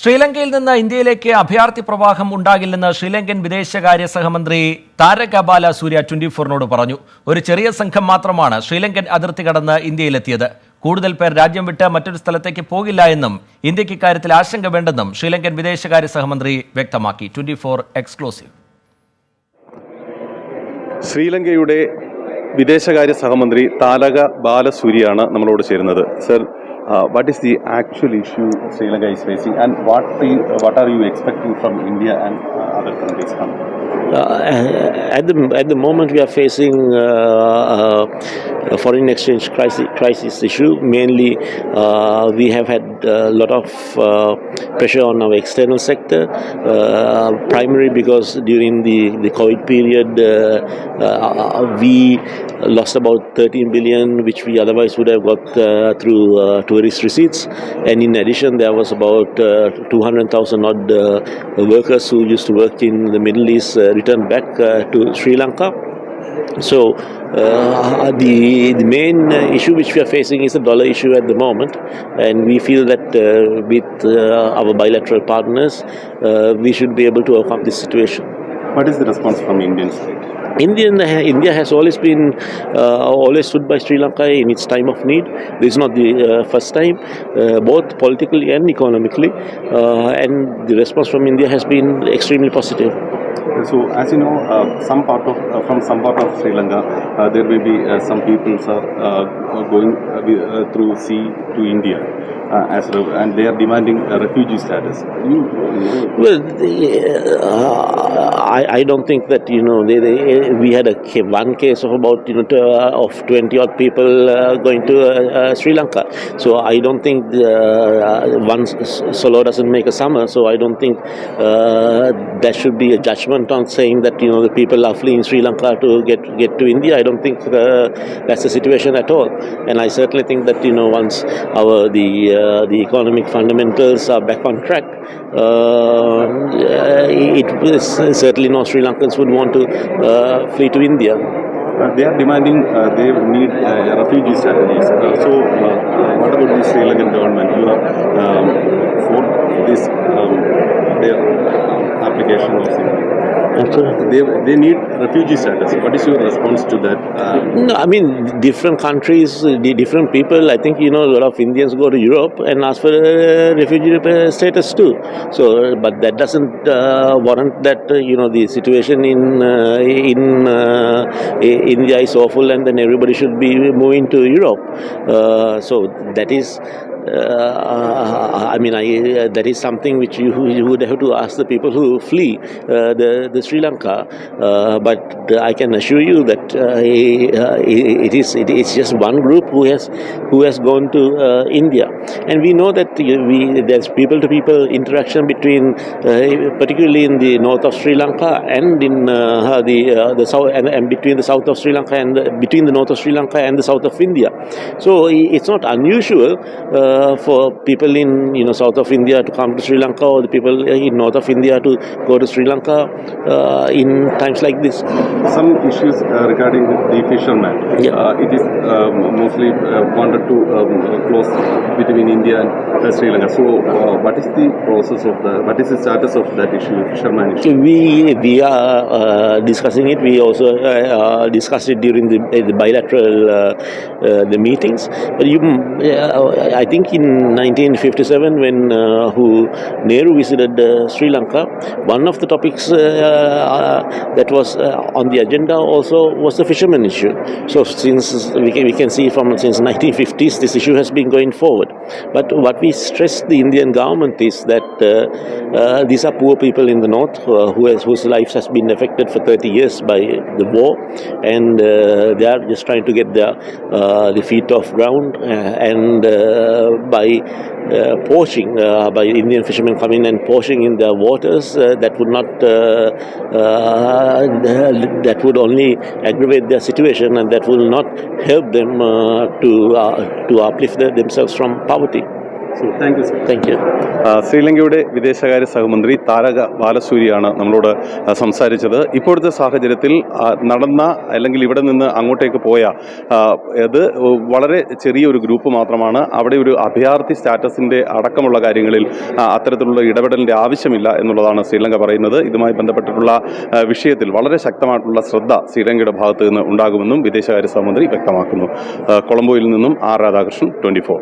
ശ്രീലങ്കയിൽ നിന്ന് ഇന്ത്യയിലേക്ക് അഭയാർത്ഥി പ്രവാഹം ഉണ്ടാകില്ലെന്ന് ശ്രീലങ്കൻ വിദേശകാര്യ സഹമന്ത്രി തകൾക സൂര്യ 24-നോട് പറഞ്ഞു. ഒരു ചെറിയ സംഘം മാത്രമാണ് ശ്രീലങ്കൻ അതിർത്തി കടന്ന് ഇന്ത്യയിലെത്തിയത്. കൂടുതൽ പേർ രാജ്യം വിട്ട് മറ്റൊരു സ്ഥലത്തേക്ക് പോകില്ല എന്നും ഇന്ത്യക്ക് ഇക്കാര്യത്തിൽ ആശങ്ക വേണ്ടെന്നും ശ്രീലങ്കൻ വിദേശകാര്യ സഹമന്ത്രി വ്യക്തമാക്കി. 24 എക്സ്ക്ലൂസീവ്. ശ്രീലങ്കയുടെ വിദേശകാര്യ സഹമന്ത്രി തകൾക ബാലസൂരിയാണ് നമ്മളോട് ചേരുന്നത്. Sir, what is the actual issue Sri Lanka is facing, and what are you expecting from India and other countries? At the moment, we are facing a foreign exchange crisis issue. Mainly, we have had a lot of pressure on our external sector, primarily because during the COVID period, we lost about 13 billion, which we otherwise would have got through tourist receipts. And in addition, there was about 200,000 odd workers who used to work in the Middle East returned back to Sri Lanka. So the main issue which we are facing is the dollar issue at the moment, and we feel that with our bilateral partners, we should be able to overcome this situation. What is the response from Indian side? India has always stood by Sri Lanka in its time of need. This is not the first time, both politically and economically, and the response from India has been extremely positive. So, as you know, from some part of Sri Lanka, there will be some people are going through sea to India, and they are demanding a refugee status. Well, I don't think that we had one case of about of 20 odd people going to Sri Lanka. So I don't think one solo doesn't make a summer. So I don't think there should be a judgment on saying that the people are fleeing Sri Lanka to get to India. I don't think that's the situation at all. And I certainly think that once the economic fundamentals are back on track, it is certainly no Sri Lankans would want to flee to India. They are demanding they need refugee status. So what about the Sri Lankan government? You are for this their application of they need refugee status. What is your response to that? No, I mean, different countries, the different people. I think a lot of Indians go to Europe and ask for refugee status too. So, but that doesn't warrant that the situation in India is awful, and then everybody should be moving to Europe. So that is. That is something which you would have to ask the people who flee the Sri Lanka. But I can assure you that it is just one group who has gone to India, and we know that there's people-to-people interaction between, particularly in the north of Sri Lanka and in the south, and between the south of Sri Lanka and between the north of Sri Lanka and the south of India. So it's not unusual for people in south of India to come to Sri Lanka, or the people in north of India to go to Sri Lanka in times like this. Some issues regarding the fishermen. Yeah. It is mostly wanted to close between India and Sri Lanka. So what is the status of that issue, fisherman issue? We are discussing it. We also discussed it during the bilateral the meetings. But I think in 1957, when Nehru visited Sri Lanka, one of the topics that was on the agenda also was the fishermen issue. So since we can see since 1950s, this issue has been going forward. But what we stress the Indian government is that these are poor people in the north whose lives has been affected for 30 years by the war, and they are just trying to get the feet off ground, and by poaching, by Indian fishermen coming and poaching in their waters, that would only aggravate their situation, and that will not help them to uplift themselves from poverty. So, thank you, sir. Thank you. ശ്രീലങ്കയുടെ വിദേശകാര്യ സഹമന്ത്രി തകൾക ബാലസൂരിയാണ് നമ്മളോട് സംസാരിച്ചത്. ഇപ്പോഴത്തെ സാഹചര്യത്തിൽ നടന്ന അല്ലെങ്കിൽ ഇവിടെ നിന്ന് അങ്ങോട്ടേക്ക് പോയ ഇത് വളരെ ചെറിയൊരു ഗ്രൂപ്പ് മാത്രമാണ്. അവിടെ ഒരു അഭയാർത്ഥി സ്റ്റാറ്റസിൻ്റെ അടക്കമുള്ള കാര്യങ്ങളിൽ അത്തരത്തിലുള്ള ഇടപെടലിൻ്റെ ആവശ്യമില്ല എന്നുള്ളതാണ് ശ്രീലങ്ക പറയുന്നത്. ഇതുമായി ബന്ധപ്പെട്ടിട്ടുള്ള വിഷയത്തിൽ വളരെ ശക്തമായിട്ടുള്ള ശ്രദ്ധ ശ്രീലങ്കയുടെ ഭാഗത്ത് നിന്ന് ഉണ്ടാകുമെന്നും വിദേശകാര്യ സഹമന്ത്രി വ്യക്തമാക്കുന്നു. കൊളംബോയിൽ നിന്നും ആർ രാധാകൃഷ്ണൻ, 24.